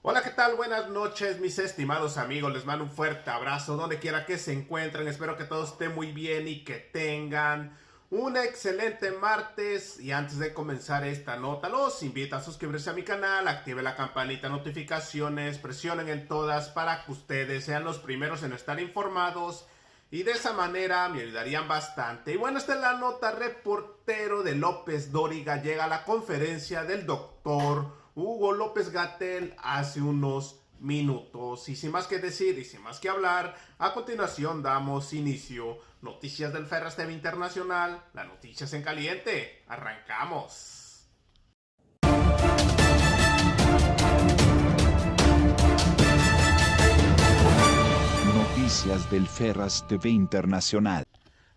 Hola, ¿qué tal? Buenas noches, mis estimados amigos. Les mando un fuerte abrazo donde quiera que se encuentren. Espero que todos estén muy bien y que tengan un excelente martes. Y antes de comenzar esta nota, los invito a suscribirse a mi canal, active la campanita de notificaciones, presionen en todas para que ustedes sean los primeros en estar informados. Y de esa manera me ayudarían bastante. Y bueno, esta es la nota. Reportero de López Dóriga llega a la conferencia del doctor Hugo López-Gatell hace unos minutos. Y sin más que decir y sin más que hablar, a continuación damos inicio. Noticias del Ferras TV Internacional, las noticias en caliente. Arrancamos. Noticias del Ferras TV Internacional.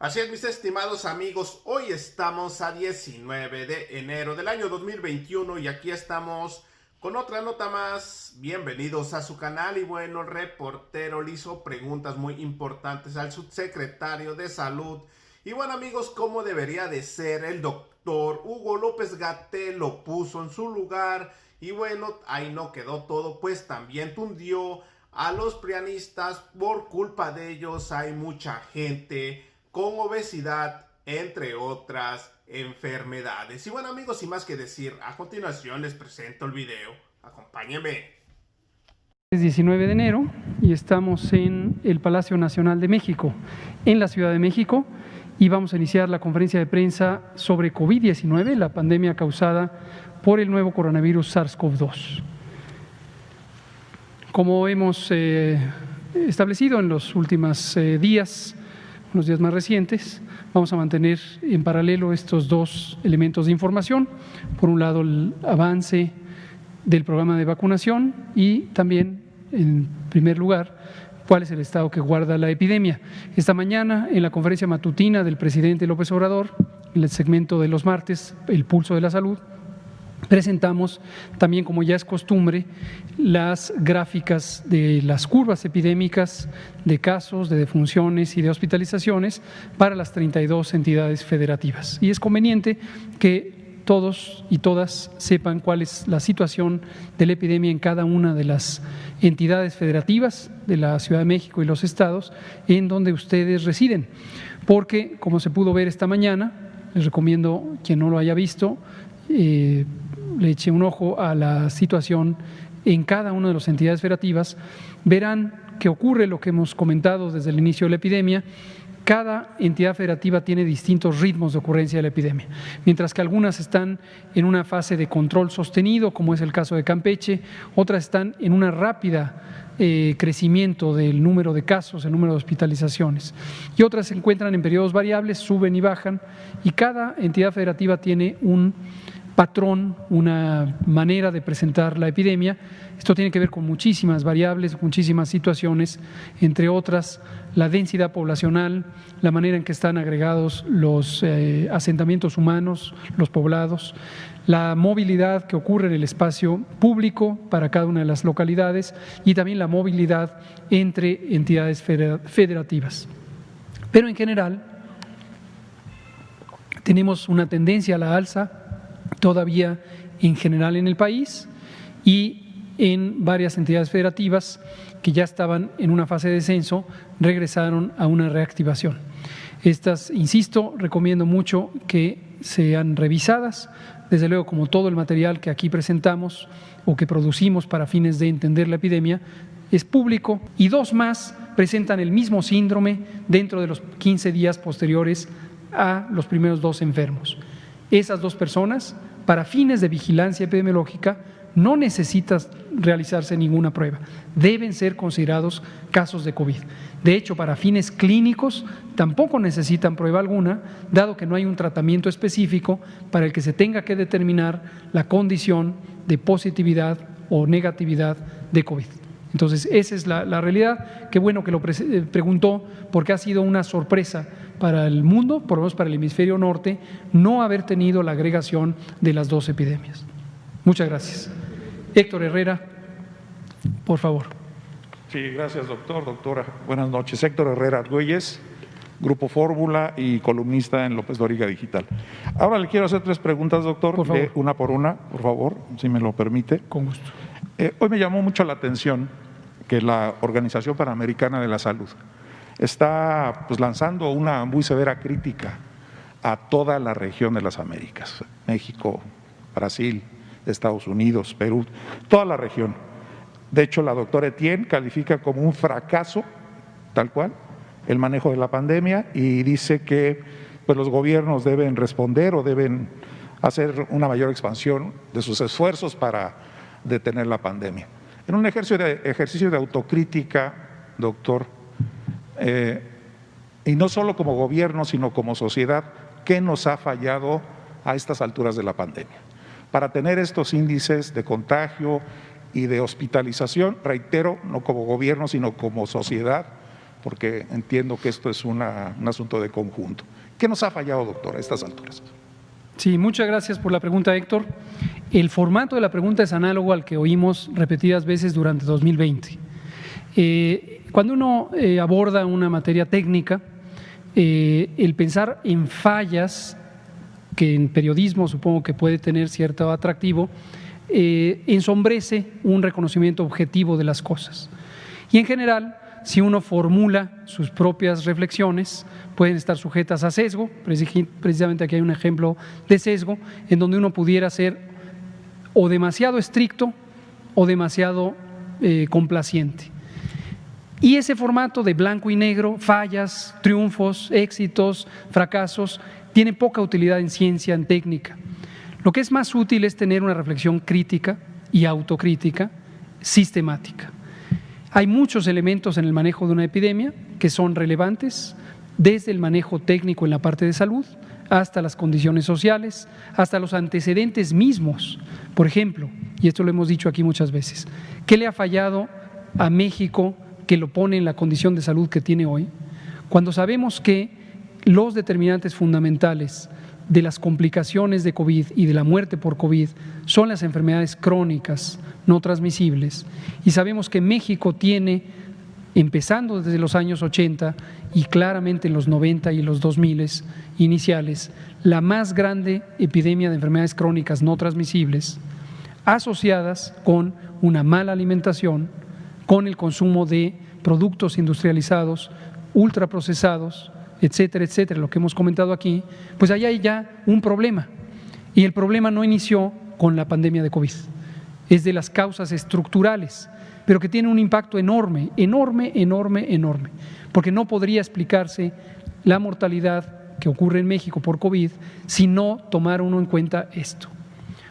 Así es, mis estimados amigos, hoy estamos a 19 de enero del año 2021 y aquí estamos con otra nota más. Bienvenidos a su canal. Y bueno, el reportero le hizo preguntas muy importantes al subsecretario de Salud. Y bueno, amigos, ¿cómo debería de ser? El doctor Hugo López-Gatell lo puso en su lugar y bueno, ahí no quedó todo, pues también tundió a los prianistas. Por culpa de ellos hay mucha gente con obesidad, entre otras enfermedades. Y bueno, amigos, sin más que decir, a continuación les presento el video. Acompáñenme. Es 19 de enero y estamos en el Palacio Nacional de México, en la Ciudad de México, y vamos a iniciar la conferencia de prensa sobre COVID-19, la pandemia causada por el nuevo coronavirus SARS-CoV-2. Como hemos establecido en los últimos días, los días más recientes, vamos a mantener en paralelo estos dos elementos de información. Por un lado, el avance del programa de vacunación y también, en primer lugar, cuál es el estado que guarda la epidemia. Esta mañana, en la conferencia matutina del presidente López Obrador, en el segmento de los martes, El Pulso de la Salud, presentamos también, como ya es costumbre, las gráficas de las curvas epidémicas de casos, de defunciones y de hospitalizaciones para las 32 entidades federativas. Y es conveniente que todos y todas sepan cuál es la situación de la epidemia en cada una de las entidades federativas de la Ciudad de México y los estados en donde ustedes residen. Porque, como se pudo ver esta mañana, les recomiendo, quien no lo haya visto, le eche un ojo a la situación en cada una de las entidades federativas, verán que ocurre lo que hemos comentado desde el inicio de la epidemia. Cada entidad federativa tiene distintos ritmos de ocurrencia de la epidemia, mientras que algunas están en una fase de control sostenido, como es el caso de Campeche, otras están en una rápida crecimiento del número de casos, el número de hospitalizaciones, y otras se encuentran en periodos variables, suben y bajan, y cada entidad federativa tiene un patrón, una manera de presentar la epidemia. Esto tiene que ver con muchísimas variables, muchísimas situaciones, entre otras la densidad poblacional, la manera en que están agregados los asentamientos humanos, los poblados, la movilidad que ocurre en el espacio público para cada una de las localidades y también la movilidad entre entidades federativas. Pero en general tenemos una tendencia a la alza todavía en general en el país y en varias entidades federativas que ya estaban en una fase de descenso regresaron a una reactivación. Estas, insisto, recomiendo mucho que sean revisadas, desde luego como todo el material que aquí presentamos o que producimos para fines de entender la epidemia es público, y dos más presentan el mismo síndrome dentro de los 15 días posteriores a los primeros dos enfermos. Esas dos personas, para fines de vigilancia epidemiológica, no necesitan realizarse ninguna prueba, deben ser considerados casos de COVID. De hecho, para fines clínicos tampoco necesitan prueba alguna, dado que no hay un tratamiento específico para el que se tenga que determinar la condición de positividad o negatividad de COVID. Entonces, esa es la realidad. Qué bueno que lo preguntó, porque ha sido una sorpresa para el mundo, por lo menos para el hemisferio norte, no haber tenido la agregación de las dos epidemias. Muchas gracias. Héctor Herrera, por favor. Sí, gracias, doctora. Buenas noches. Héctor Herrera Argüelles, Grupo Fórmula y columnista en López Dóriga Digital. Ahora le quiero hacer tres preguntas, doctor, por favor. Una por una, por favor, si me lo permite. Con gusto. Hoy me llamó mucho la atención que la Organización Panamericana de la Salud está lanzando una muy severa crítica a toda la región de las Américas, México, Brasil, Estados Unidos, Perú, toda la región. De hecho, la doctora Etienne califica como un fracaso, tal cual, el manejo de la pandemia y dice que los gobiernos deben responder o deben hacer una mayor expansión de sus esfuerzos para detener la pandemia. En un ejercicio de autocrítica, doctor, y no solo como gobierno, sino como sociedad, ¿qué nos ha fallado a estas alturas de la pandemia? Para tener estos índices de contagio y de hospitalización, reitero, no como gobierno, sino como sociedad, porque entiendo que esto es un asunto de conjunto. ¿Qué nos ha fallado, doctor, a estas alturas? Sí, muchas gracias por la pregunta, Héctor. El formato de la pregunta es análogo al que oímos repetidas veces durante 2020. Cuando uno aborda una materia técnica, el pensar en fallas, que en periodismo supongo que puede tener cierto atractivo, ensombrece un reconocimiento objetivo de las cosas. Y en general, si uno formula sus propias reflexiones, pueden estar sujetas a sesgo. Precisamente aquí hay un ejemplo de sesgo en donde uno pudiera ser o demasiado estricto o demasiado complaciente. Y ese formato de blanco y negro, fallas, triunfos, éxitos, fracasos, tiene poca utilidad en ciencia, en técnica. Lo que es más útil es tener una reflexión crítica y autocrítica sistemática. Hay muchos elementos en el manejo de una epidemia que son relevantes, desde el manejo técnico en la parte de salud, hasta las condiciones sociales, hasta los antecedentes mismos. Por ejemplo, y esto lo hemos dicho aquí muchas veces, ¿qué le ha fallado a México que lo pone en la condición de salud que tiene hoy? Cuando sabemos que los determinantes fundamentales de las complicaciones de COVID y de la muerte por COVID son las enfermedades crónicas no transmisibles, y sabemos que México tiene, empezando desde los años 80 y claramente en los 90 y los 2000 iniciales, la más grande epidemia de enfermedades crónicas no transmisibles, asociadas con una mala alimentación, con el consumo de productos industrializados, ultraprocesados, etcétera, etcétera, lo que hemos comentado aquí, pues ahí hay ya un problema. Y el problema no inició con la pandemia de COVID, es de las causas estructurales, pero que tiene un impacto enorme, enorme, enorme, enorme, porque no podría explicarse la mortalidad que ocurre en México por COVID si no tomara uno en cuenta esto.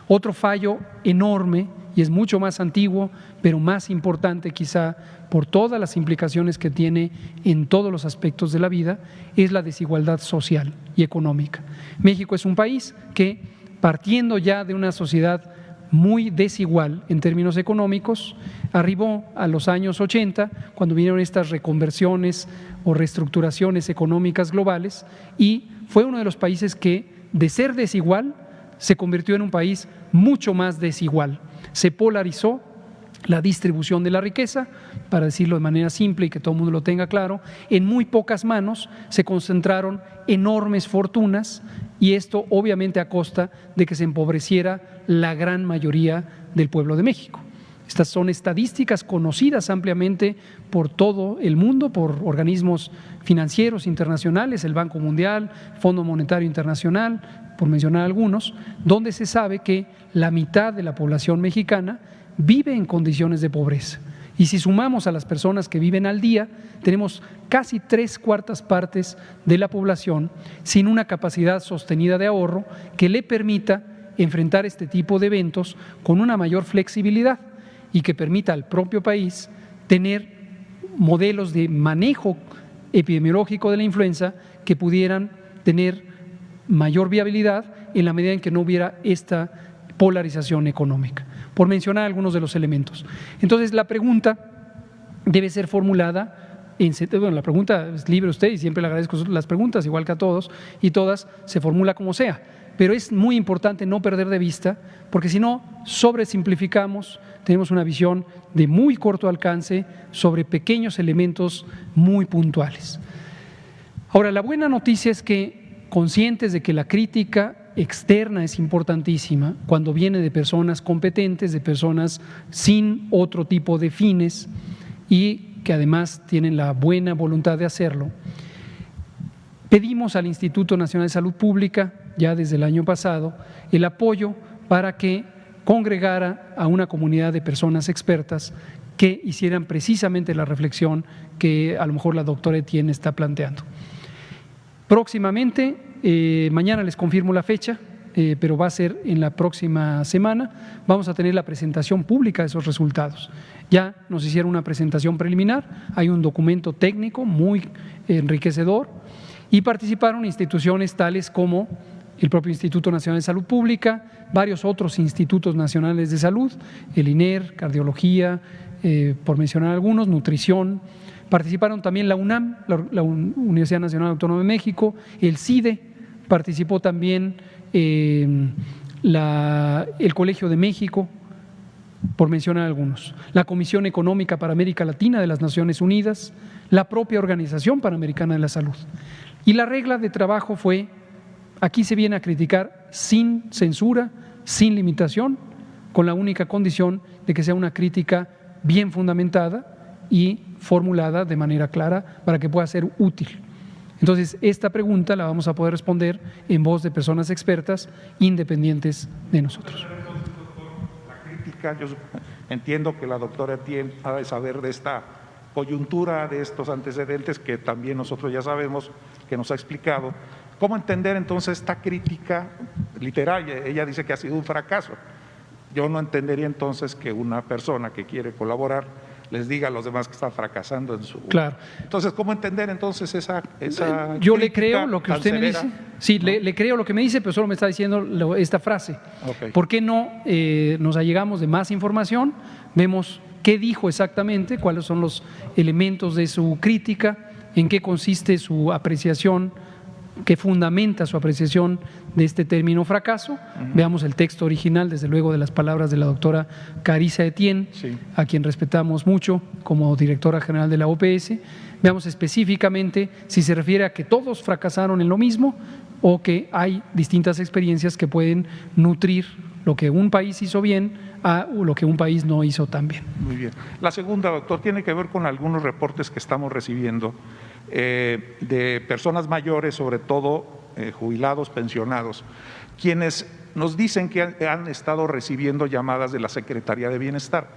Otro fallo enorme, y es mucho más antiguo, pero más importante quizá por todas las implicaciones que tiene en todos los aspectos de la vida, es la desigualdad social y económica. México es un país que, partiendo ya de una sociedad muy desigual en términos económicos, arribó a los años 80, cuando vinieron estas reconversiones o reestructuraciones económicas globales, y fue uno de los países que, de ser desigual, se convirtió en un país mucho más desigual. Se polarizó la distribución de la riqueza, para decirlo de manera simple y que todo el mundo lo tenga claro, en muy pocas manos se concentraron enormes fortunas, y esto obviamente a costa de que se empobreciera la gran mayoría del pueblo de México. Estas son estadísticas conocidas ampliamente por todo el mundo, por organismos financieros internacionales, el Banco Mundial, Fondo Monetario Internacional, por mencionar algunos, donde se sabe que la mitad de la población mexicana vive en condiciones de pobreza. Y si sumamos a las personas que viven al día, tenemos casi 3/4 partes de la población sin una capacidad sostenida de ahorro que le permita enfrentar este tipo de eventos con una mayor flexibilidad y que permita al propio país tener modelos de manejo epidemiológico de la influenza que pudieran tener mayor viabilidad en la medida en que no hubiera esta polarización económica, por mencionar algunos de los elementos. Entonces, la pregunta debe ser formulada, bueno, la pregunta es libre a usted y siempre le agradezco las preguntas, igual que a todos y todas, se formula como sea, pero es muy importante no perder de vista, porque si no, sobresimplificamos, tenemos una visión de muy corto alcance sobre pequeños elementos muy puntuales. Ahora, la buena noticia es que, conscientes de que la crítica externa es importantísima cuando viene de personas competentes, de personas sin otro tipo de fines y que además tienen la buena voluntad de hacerlo. Pedimos al Instituto Nacional de Salud Pública, ya desde el año pasado, el apoyo para que congregara a una comunidad de personas expertas que hicieran precisamente la reflexión que a lo mejor la doctora Etienne está planteando. Próximamente, mañana les confirmo la fecha, pero va a ser en la próxima semana, vamos a tener la presentación pública de esos resultados. Ya nos hicieron una presentación preliminar, hay un documento técnico muy enriquecedor y participaron instituciones tales como el propio Instituto Nacional de Salud Pública, varios otros institutos nacionales de salud, el INER, cardiología, por mencionar algunos, nutrición. Participaron también la UNAM, la Universidad Nacional Autónoma de México, el CIDE, participó también el Colegio de México, por mencionar algunos, la Comisión Económica para América Latina de las Naciones Unidas, la propia Organización Panamericana de la Salud. Y la regla de trabajo fue: aquí se viene a criticar sin censura, sin limitación, con la única condición de que sea una crítica bien fundamentada y formulada de manera clara para que pueda ser útil. Entonces, esta pregunta la vamos a poder responder en voz de personas expertas independientes de nosotros. La crítica, yo entiendo que la doctora Etienne ha de saber de esta coyuntura, de estos antecedentes que también nosotros ya sabemos, que nos ha explicado. ¿Cómo entender entonces esta crítica literal? Ella dice que ha sido un fracaso. Yo no entendería entonces que una persona que quiere colaborar les diga a los demás que están fracasando en su… Claro. Entonces, ¿cómo entender entonces esa Yo le creo lo que usted me severa, dice. Sí, ¿no? le creo lo que me dice, pero solo me está diciendo esta frase. Okay. ¿Por qué no nos allegamos de más información? Vemos qué dijo exactamente, cuáles son los elementos de su crítica, en qué consiste su apreciación, que fundamenta su apreciación de este término fracaso. Veamos el texto original, desde luego, de las palabras de la doctora Carissa Etienne, sí, a quien respetamos mucho como directora general de la OPS. Veamos específicamente si se refiere a que todos fracasaron en lo mismo o que hay distintas experiencias que pueden nutrir lo que un país hizo bien a lo que un país no hizo tan bien. Muy bien. La segunda, doctor, tiene que ver con algunos reportes que estamos recibiendo de personas mayores, sobre todo jubilados, pensionados, quienes nos dicen que han estado recibiendo llamadas de la Secretaría de Bienestar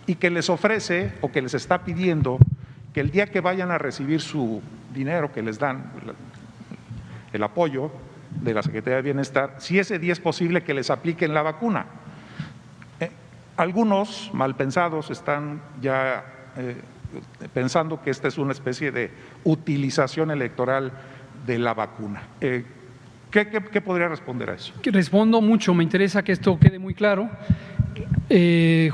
y que les ofrece o que les está pidiendo que el día que vayan a recibir su dinero que les dan, el apoyo de la Secretaría de Bienestar, si ese día es posible que les apliquen la vacuna. Algunos malpensados están ya pensando que esta es una especie de utilización electoral de la vacuna. ¿Qué podría responder a eso? Respondo mucho, me interesa que esto quede muy claro.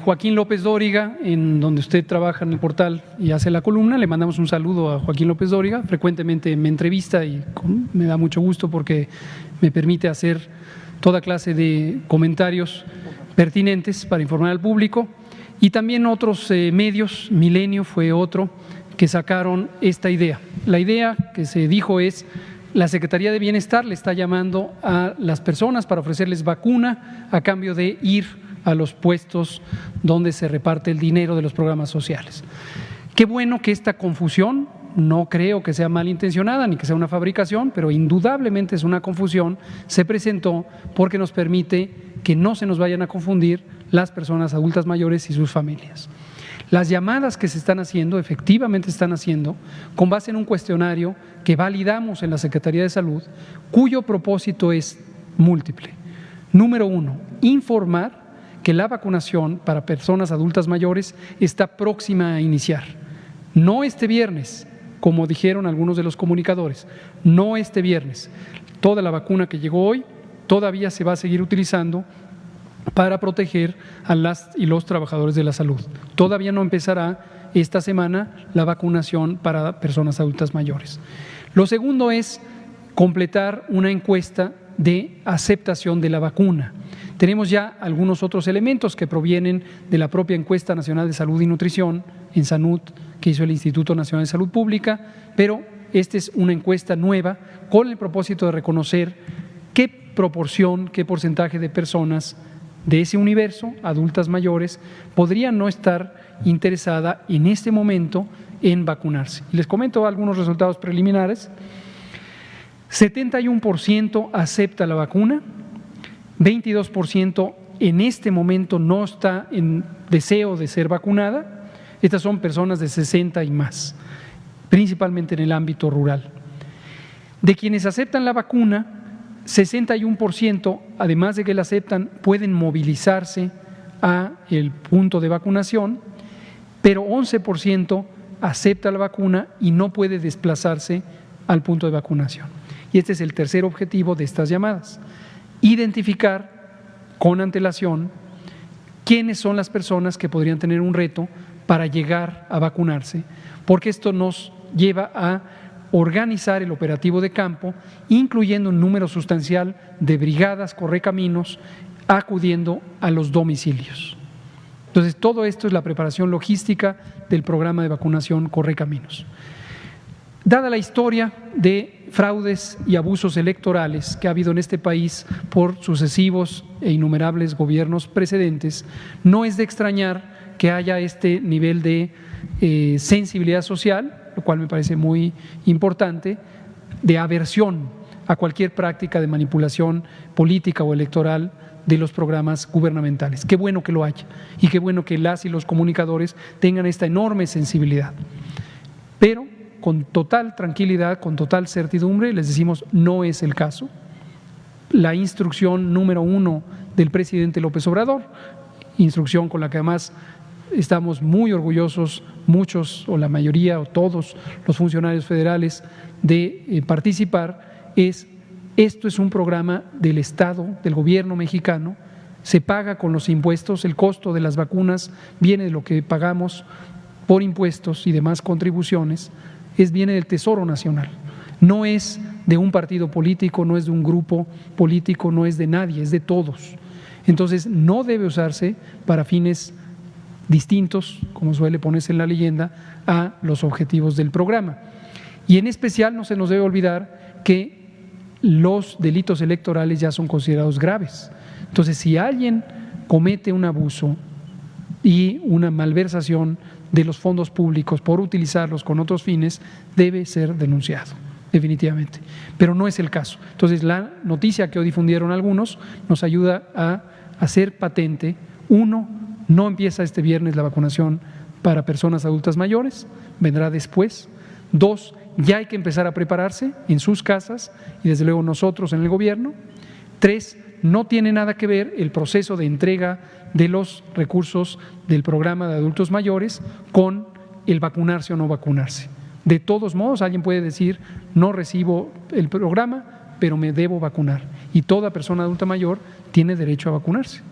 Joaquín López Dóriga, en donde usted trabaja en el portal y hace la columna, le mandamos un saludo a Joaquín López Dóriga, frecuentemente me entrevista y me da mucho gusto porque me permite hacer toda clase de comentarios pertinentes para informar al público. Y también otros medios, Milenio fue otro, que sacaron esta idea. La idea que se dijo es: la Secretaría de Bienestar le está llamando a las personas para ofrecerles vacuna a cambio de ir a los puestos donde se reparte el dinero de los programas sociales. Qué bueno que esta confusión, no creo que sea malintencionada ni que sea una fabricación, pero indudablemente es una confusión, se presentó porque nos permite que no se nos vayan a confundir las personas adultas mayores y sus familias. Las llamadas que se están haciendo, efectivamente están haciendo, con base en un cuestionario que validamos en la Secretaría de Salud, cuyo propósito es múltiple. Número uno, informar que la vacunación para personas adultas mayores está próxima a iniciar. No este viernes, como dijeron algunos de los comunicadores, no este viernes. Toda la vacuna que llegó hoy todavía se va a seguir utilizando para proteger a las y los trabajadores de la salud. Todavía no empezará esta semana la vacunación para personas adultas mayores. Lo segundo es completar una encuesta de aceptación de la vacuna. Tenemos ya algunos otros elementos que provienen de la propia Encuesta Nacional de Salud y Nutrición, en SANUT, que hizo el Instituto Nacional de Salud Pública, pero esta es una encuesta nueva con el propósito de reconocer qué proporción, qué porcentaje de personas de ese universo, adultas mayores, podrían no estar interesada en este momento en vacunarse. Les comento algunos resultados preliminares. 71% acepta la vacuna, 22% en este momento no está en deseo de ser vacunada. Estas son personas de 60 y más, principalmente en el ámbito rural. De quienes aceptan la vacuna, 61%, además de que la aceptan, pueden movilizarse a el punto de vacunación, pero 11% acepta la vacuna y no puede desplazarse al punto de vacunación. Y este es el tercer objetivo de estas llamadas: identificar con antelación quiénes son las personas que podrían tener un reto para llegar a vacunarse, porque esto nos lleva a organizar el operativo de campo, incluyendo un número sustancial de brigadas correcaminos acudiendo a los domicilios. Entonces, todo esto es la preparación logística del programa de vacunación Correcaminos. Dada la historia de fraudes y abusos electorales que ha habido en este país por sucesivos e innumerables gobiernos precedentes, no es de extrañar que haya este nivel de sensibilidad social, lo cual me parece muy importante, de aversión a cualquier práctica de manipulación política o electoral de los programas gubernamentales. Qué bueno que lo haya y qué bueno que las y los comunicadores tengan esta enorme sensibilidad. Pero con total tranquilidad, con total certidumbre, les decimos, no es el caso. La instrucción número 1 del presidente López Obrador, instrucción con la que además estamos muy orgullosos, muchos o la mayoría o todos los funcionarios federales, de participar, es: esto es un programa del Estado, del gobierno mexicano, se paga con los impuestos, el costo de las vacunas viene de lo que pagamos por impuestos y demás contribuciones, viene del Tesoro Nacional, no es de un partido político, no es de un grupo político, no es de nadie, es de todos. Entonces, no debe usarse para fines distintos, como suele ponerse en la leyenda, a los objetivos del programa. Y en especial no se nos debe olvidar que los delitos electorales ya son considerados graves. Entonces, si alguien comete un abuso y una malversación de los fondos públicos por utilizarlos con otros fines, debe ser denunciado, definitivamente. Pero no es el caso. Entonces, la noticia que hoy difundieron algunos nos ayuda a hacer patente: 1, no empieza este viernes la vacunación para personas adultas mayores, vendrá después. 2, ya hay que empezar a prepararse en sus casas y desde luego nosotros en el gobierno. 3, no tiene nada que ver el proceso de entrega de los recursos del programa de adultos mayores con el vacunarse o no vacunarse. De todos modos, alguien puede decir: no recibo el programa, pero me debo vacunar. Y toda persona adulta mayor tiene derecho a vacunarse.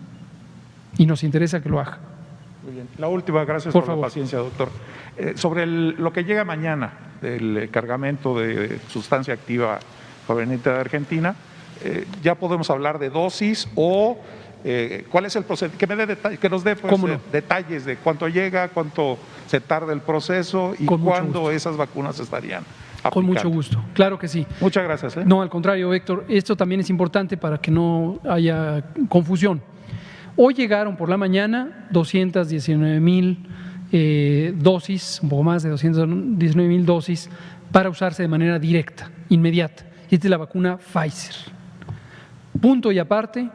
Y nos interesa que lo haga. Muy bien. La última, gracias por la favor. paciencia, doctor. Sobre lo que llega mañana, el cargamento de sustancia activa proveniente de Argentina, ¿ya podemos hablar de dosis o cuál es el proceso? Que nos dé pues, detalles de cuánto llega, cuánto se tarda el proceso y cuándo esas vacunas estarían aplicando. Con mucho gusto, claro que sí. Muchas gracias. No, al contrario, Héctor, esto también es importante para que no haya confusión. Hoy llegaron por la mañana 219,000 dosis, un poco más de 219,000 dosis para usarse de manera directa, inmediata. Esta es la vacuna Pfizer. Punto y aparte,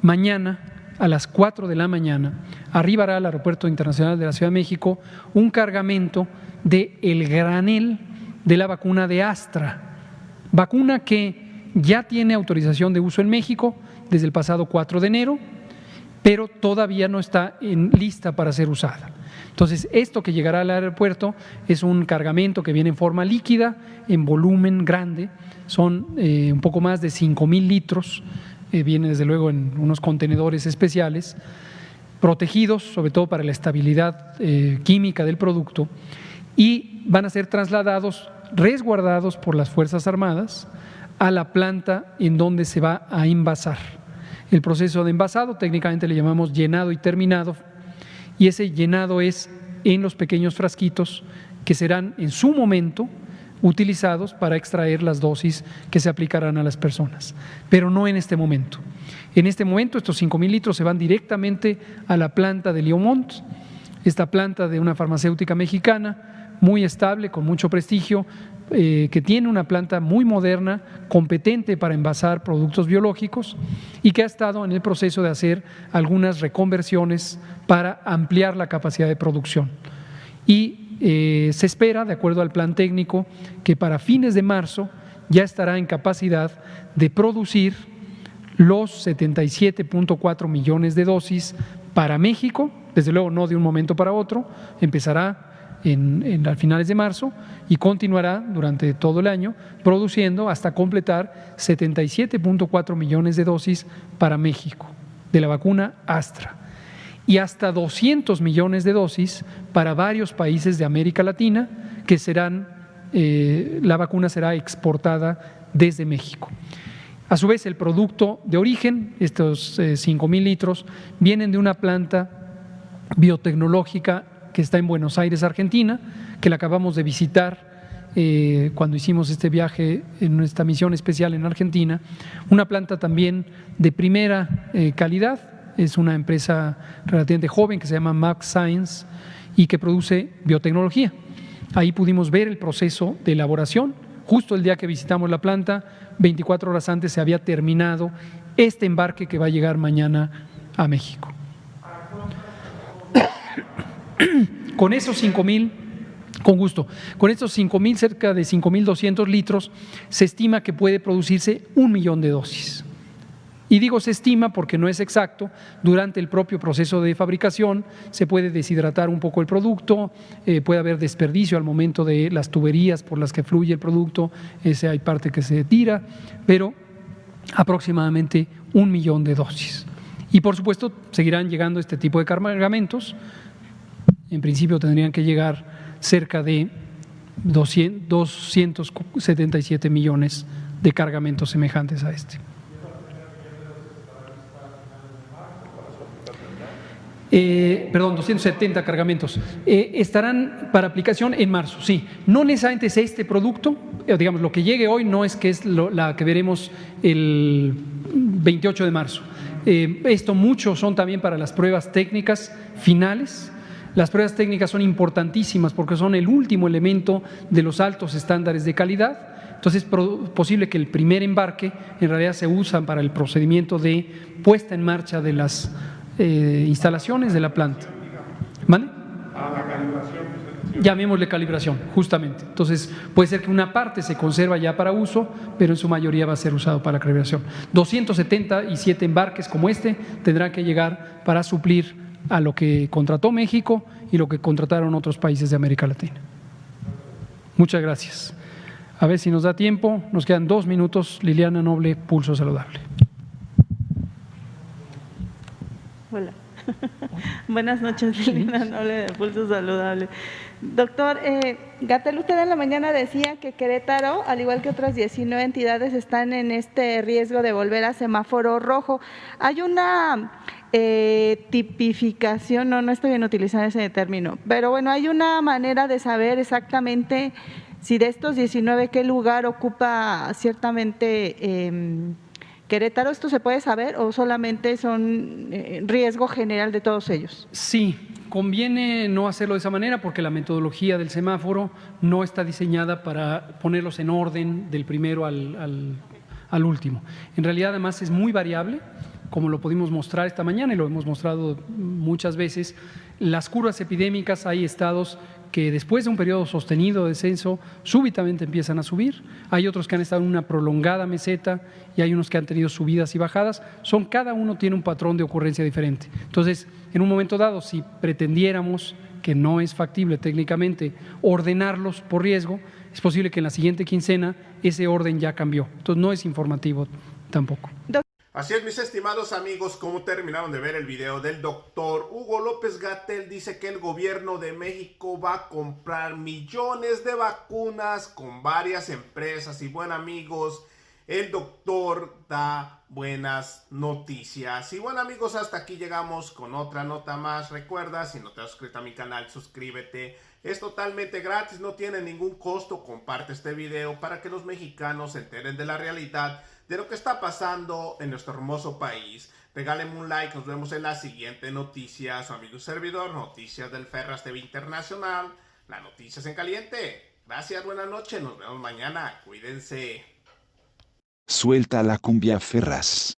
mañana a las 4 de la mañana arribará al Aeropuerto Internacional de la Ciudad de México un cargamento de el granel de la vacuna de Astra, vacuna que ya tiene autorización de uso en México desde el pasado 4 de enero, pero todavía no está lista para ser usada. Entonces, esto que llegará al aeropuerto es un cargamento que viene en forma líquida, en volumen grande, son un poco más de 5,000 litros, viene desde luego en unos contenedores especiales, protegidos sobre todo para la estabilidad química del producto, y van a ser trasladados, resguardados por las Fuerzas Armadas a la planta en donde se va a envasar. El proceso de envasado técnicamente le llamamos llenado y terminado, y ese llenado es en los pequeños frasquitos que serán en su momento utilizados para extraer las dosis que se aplicarán a las personas, pero no en este momento. En este momento estos 5,000 litros se van directamente a la planta de Liaumont, esta planta de una farmacéutica mexicana muy estable, con mucho prestigio, que tiene una planta muy moderna, competente para envasar productos biológicos y que ha estado en el proceso de hacer algunas reconversiones para ampliar la capacidad de producción. Y se espera, de acuerdo al plan técnico, que para fines de marzo ya estará en capacidad de producir los 77.4 millones de dosis para México, desde luego no de un momento para otro, empezará a finales de marzo y continuará durante todo el año produciendo hasta completar 77.4 millones de dosis para México de la vacuna Astra y hasta 200 millones de dosis para varios países de América Latina que la vacuna será exportada desde México. A su vez, el producto de origen, estos 5,000 litros, vienen de una planta biotecnológica que está en Buenos Aires, Argentina, que la acabamos de visitar cuando hicimos este viaje en esta misión especial en Argentina. Una planta también de primera calidad, es una empresa relativamente joven que se llama Max Science y que produce biotecnología. Ahí pudimos ver el proceso de elaboración. Justo el día que visitamos la planta, 24 horas antes se había terminado este embarque que va a llegar mañana a México. Con esos 5,000, con gusto, con estos 5,000, cerca de 5,200 litros, se estima que puede producirse 1 millón de dosis. Y digo se estima porque no es exacto, durante el propio proceso de fabricación se puede deshidratar un poco el producto, puede haber desperdicio al momento de las tuberías por las que fluye el producto, hay parte que se tira, pero aproximadamente 1 millón de dosis. Y por supuesto seguirán llegando este tipo de cargamentos. En principio tendrían que llegar cerca de 277 millones de cargamentos semejantes a este. Perdón, 270 cargamentos. Estarán para aplicación en marzo, sí. No necesariamente es este producto, digamos, lo que llegue hoy no es que es la que veremos el 28 de marzo. Muchos son también para las pruebas técnicas finales. Las pruebas técnicas son importantísimas porque son el último elemento de los altos estándares de calidad. Entonces es posible que el primer embarque en realidad se usa para el procedimiento de puesta en marcha de las instalaciones de la planta. ¿Vale? A la calibración. Llamémosle calibración, justamente. Entonces puede ser que una parte se conserva ya para uso, pero en su mayoría va a ser usado para calibración. 277 embarques como este tendrán que llegar para suplir a lo que contrató México y lo que contrataron otros países de América Latina. Muchas gracias. A ver si nos da tiempo, nos quedan 2 minutos. Liliana Noble, Pulso Saludable. Hola. Buenas noches, Liliana Noble de Pulso Saludable. Doctor Gatell, usted en la mañana decía que Querétaro, al igual que otras 19 entidades, están en este riesgo de volver a semáforo rojo. Hay una tipificación, no estoy bien utilizando ese término, pero bueno, hay una manera de saber exactamente si de estos 19, qué lugar ocupa ciertamente Querétaro. ¿Esto se puede saber o solamente son riesgo general de todos ellos? Sí, conviene no hacerlo de esa manera porque la metodología del semáforo no está diseñada para ponerlos en orden del primero al último. En realidad, además, es muy variable, como lo pudimos mostrar esta mañana y lo hemos mostrado muchas veces. Las curvas epidémicas, hay estados que después de un periodo sostenido de descenso súbitamente empiezan a subir, hay otros que han estado en una prolongada meseta y hay unos que han tenido subidas y bajadas, cada uno tiene un patrón de ocurrencia diferente. Entonces, en un momento dado, si pretendiéramos, que no es factible técnicamente, ordenarlos por riesgo, es posible que en la siguiente quincena ese orden ya cambió. Entonces, no es informativo tampoco. Así es, mis estimados amigos, como terminaron de ver el video del doctor Hugo López Gatell, dice que el gobierno de México va a comprar millones de vacunas con varias empresas. Y bueno, amigos, el doctor da buenas noticias. Y bueno amigos, hasta aquí llegamos con otra nota más. Recuerda, si no te has suscrito a mi canal, suscríbete. Es totalmente gratis, no tiene ningún costo. Comparte este video para que los mexicanos se enteren de la realidad de lo que está pasando en nuestro hermoso país. Regálenme un like, nos vemos en la siguiente noticia. Su amigo y servidor, Noticias del Ferras TV Internacional. Las noticias en caliente. Gracias, buenas noches, nos vemos mañana. Cuídense. Suelta la cumbia Ferraz.